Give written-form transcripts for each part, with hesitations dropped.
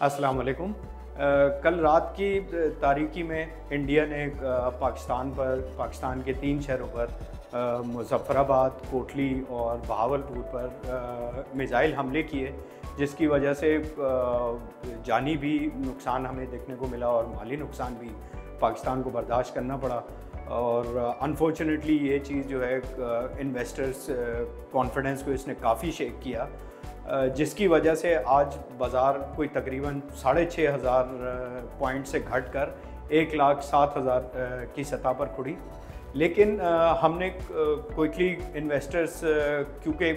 अस्सलाम वालेकुम। कल रात की तारीकी में इंडिया ने पाकिस्तान के 3 शहरों पर मुज़फ़्फ़राबाद, कोटली और बहावलपुर पर मिज़ाइल हमले किए, जिसकी वजह से जानी भी नुकसान हमें देखने को मिला और माली नुकसान भी पाकिस्तान को बर्दाश्त करना पड़ा। और अनफॉर्चुनेटली ये चीज़ जो है इन्वेस्टर्स कॉन्फिडेंस को इसने काफ़ी शेक किया, जिसकी वजह से आज बाज़ार कोई तकरीबन 6,500 पॉइंट से घट कर 1,07,000 की सतह पर खुड़ी। लेकिन हमने क्विकली इन्वेस्टर्स, क्योंकि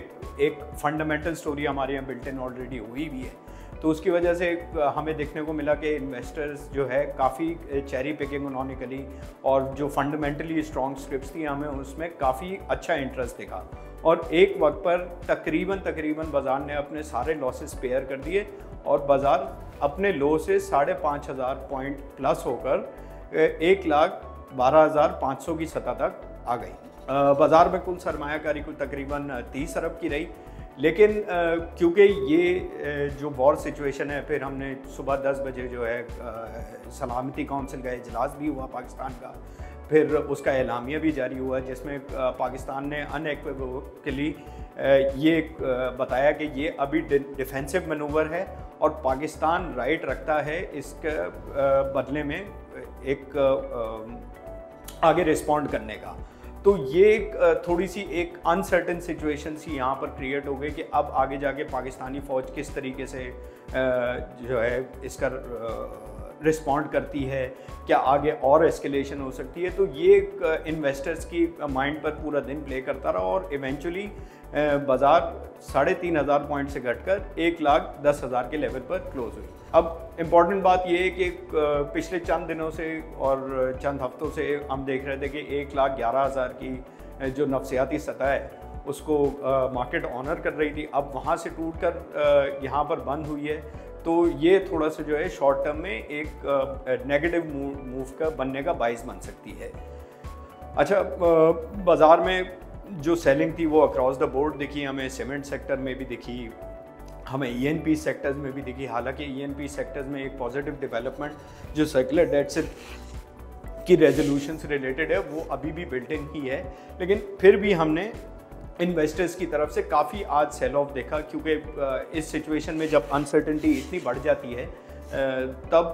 एक फंडामेंटल स्टोरी हमारे यहाँ बिल्ट इन ऑलरेडी हुई भी है, तो उसकी वजह से हमें देखने को मिला कि इन्वेस्टर्स जो है काफ़ी चेरी पिकिंग उन्होंने करी और जो फंडामेंटली स्ट्रॉन्ग स्क्रिप्ट्स थी हमें उसमें काफ़ी अच्छा इंटरेस्ट दिखा। और एक वक्त पर तकरीबन बाज़ार ने अपने सारे लॉसेस पेयर कर दिए और बाज़ार अपने लो से 5,500 पॉइंट प्लस होकर 1,12,500 की सतह तक आ गई। बाज़ार में कुल सरमायाकारी को तकरीबन 30 अरब की रही। लेकिन क्योंकि ये जो वॉर सिचुएशन है, फिर हमने सुबह 10 बजे जो है सलामती काउंसिल का इजलास भी हुआ पाकिस्तान का, फिर उसका एलामिया भी जारी हुआ जिसमें पाकिस्तान ने अनइक्विवोकली ये बताया कि ये अभी डिफेंसिव मैनूवर है और पाकिस्तान राइट रखता है इसके बदले में एक आगे रिस्पॉन्ड करने का। तो ये थोड़ी सी एक अनसर्टेन सिचुएशन सी यहाँ पर क्रिएट हो गई कि अब आगे जाके पाकिस्तानी फ़ौज किस तरीके से जो है इसका रिस्पॉन्ड करती है, क्या आगे और एस्केलेशन हो सकती है। तो ये इन्वेस्टर्स की माइंड पर पूरा दिन प्ले करता रहा और इवेंचुअली बाज़ार 3,500 पॉइंट से घटकर 1,10,000 के लेवल पर क्लोज हुई। अब इम्पॉर्टेंट बात ये है कि पिछले चंद दिनों से और चंद हफ्तों से हम देख रहे थे कि 1,11,000 की जो नफसियाती सतह है उसको मार्केट ऑनर कर रही थी, अब वहाँ से टूट कर यहाँ पर बंद हुई है। तो ये थोड़ा सा जो है शॉर्ट टर्म में एक नेगेटिव मूव का बनने का बाइस बन सकती है। अच्छा, बाज़ार में जो सेलिंग थी वो अक्रॉस द बोर्ड दिखी, हमें सीमेंट सेक्टर में भी दिखी, हमें ईएनपी सेक्टर्स में भी दिखी। हालांकि ईएनपी सेक्टर्स में एक पॉजिटिव डेवलपमेंट जो सर्कुलर डेट से की रेजोल्यूशन से रिलेटेड है वो अभी भी बिल्ट इन ही है, लेकिन फिर भी हमने इन्वेस्टर्स की तरफ से काफ़ी आज सेल ऑफ देखा, क्योंकि इस सिचुएशन में जब अनसर्टेनिटी इतनी बढ़ जाती है तब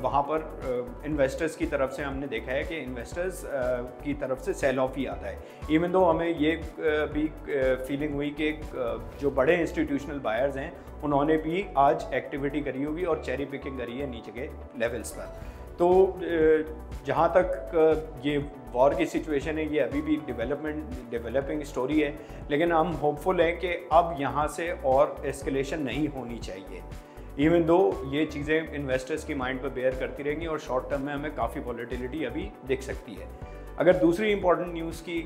वहाँ पर इन्वेस्टर्स की तरफ से हमने देखा है कि इन्वेस्टर्स की तरफ से सेल ऑफ ही आता है। इवन दो हमें ये भी फीलिंग हुई कि जो बड़े इंस्टीट्यूशनल बायर्स हैं उन्होंने भी आज एक्टिविटी करी होगी और चेरी पिकिंग करी है नीचे के लेवल्स पर। तो जहाँ तक ये वॉर की सिचुएशन है ये अभी भी डेवलपिंग स्टोरी है, लेकिन हम होपफुल हैं कि अब यहाँ से और एस्केलेशन नहीं होनी चाहिए। इवन दो ये चीज़ें इन्वेस्टर्स की माइंड पर बेयर करती रहेंगी और शॉर्ट टर्म में हमें काफ़ी वॉलेटिलिटी अभी दिख सकती है। अगर दूसरी इंपॉर्टेंट न्यूज़ की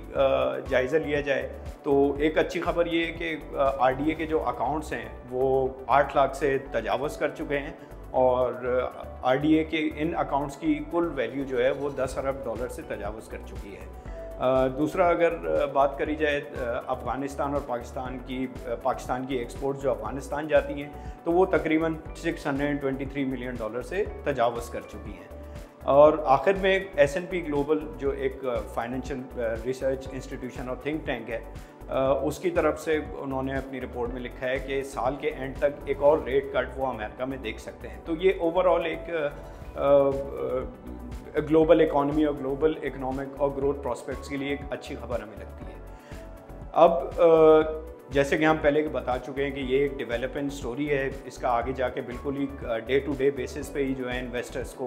जायज़ा लिया जाए तो एक अच्छी खबर ये है कि आरडीए के जो अकाउंट्स हैं वो 8 लाख से तजावज़ कर चुके हैं और आरडीए के इन अकाउंट्स की कुल वैल्यू जो है वो 10 अरब डॉलर से तजावज़ कर चुकी है। दूसरा, अगर बात करी जाए अफ़गानिस्तान और पाकिस्तान की एक्सपोर्ट जो अफ़गानिस्तान जाती हैं तो वो तकरीबन 623 मिलियन डॉलर से तजावज़ कर चुकी हैं। और आखिर में S&P ग्लोबल जो एक फाइनेंशियल रिसर्च इंस्टीट्यूशन और थिंक टैंक है, उसकी तरफ से उन्होंने अपनी रिपोर्ट में लिखा है कि साल के एंड तक एक और रेट कट वो अमेरिका में देख सकते हैं। तो ये ओवरऑल एक ग्लोबल इकॉनमी और ग्लोबल इकोनॉमिक और ग्रोथ प्रोस्पेक्ट्स के लिए एक अच्छी खबर हमें लगती है। अब जैसे कि हम पहले बता चुके हैं कि ये एक डेवलपमेंट स्टोरी है, इसका आगे जाके बिल्कुल ही डे टू डे बेसिस पे ही जो है इन्वेस्टर्स को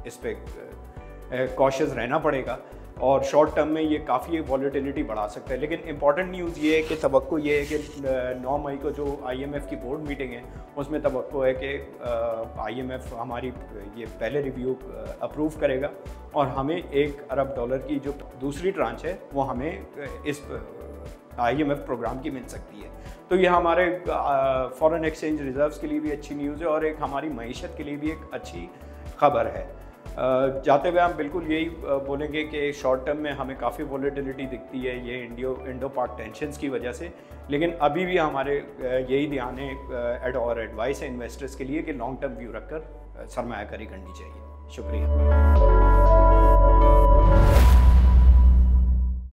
इस पर कॉशियस रहना पड़ेगा और शॉर्ट टर्म में ये काफ़ी वॉलेटिलिटी बढ़ा सकता है। लेकिन इंपॉर्टेंट न्यूज़ ये है कि तवक्को ये है कि 9 मई को जो IMF की बोर्ड मीटिंग है उसमें तवक्को है कि IMF हमारी ये पहले रिव्यू अप्रूव करेगा और हमें 1 अरब डॉलर की जो दूसरी ट्रांच है वो हमें इस IMF प्रोग्राम की मिल सकती है। तो ये हमारे फॉरेन एक्सचेंज रिजर्व्स के लिए भी अच्छी न्यूज़ है और एक हमारी मईशत के लिए भी एक अच्छी खबर है। जाते हुए हम बिल्कुल यही बोलेंगे कि शॉर्ट टर्म में हमें काफ़ी वॉलेटिलिटी दिखती है ये इंडो पाक टेंशन्स की वजह से, लेकिन अभी भी हमारे यही ध्यान है और एडवाइस है इन्वेस्टर्स के लिए कि लॉन्ग टर्म व्यू रखकर सरमायाकारी करनी चाहिए। शुक्रिया।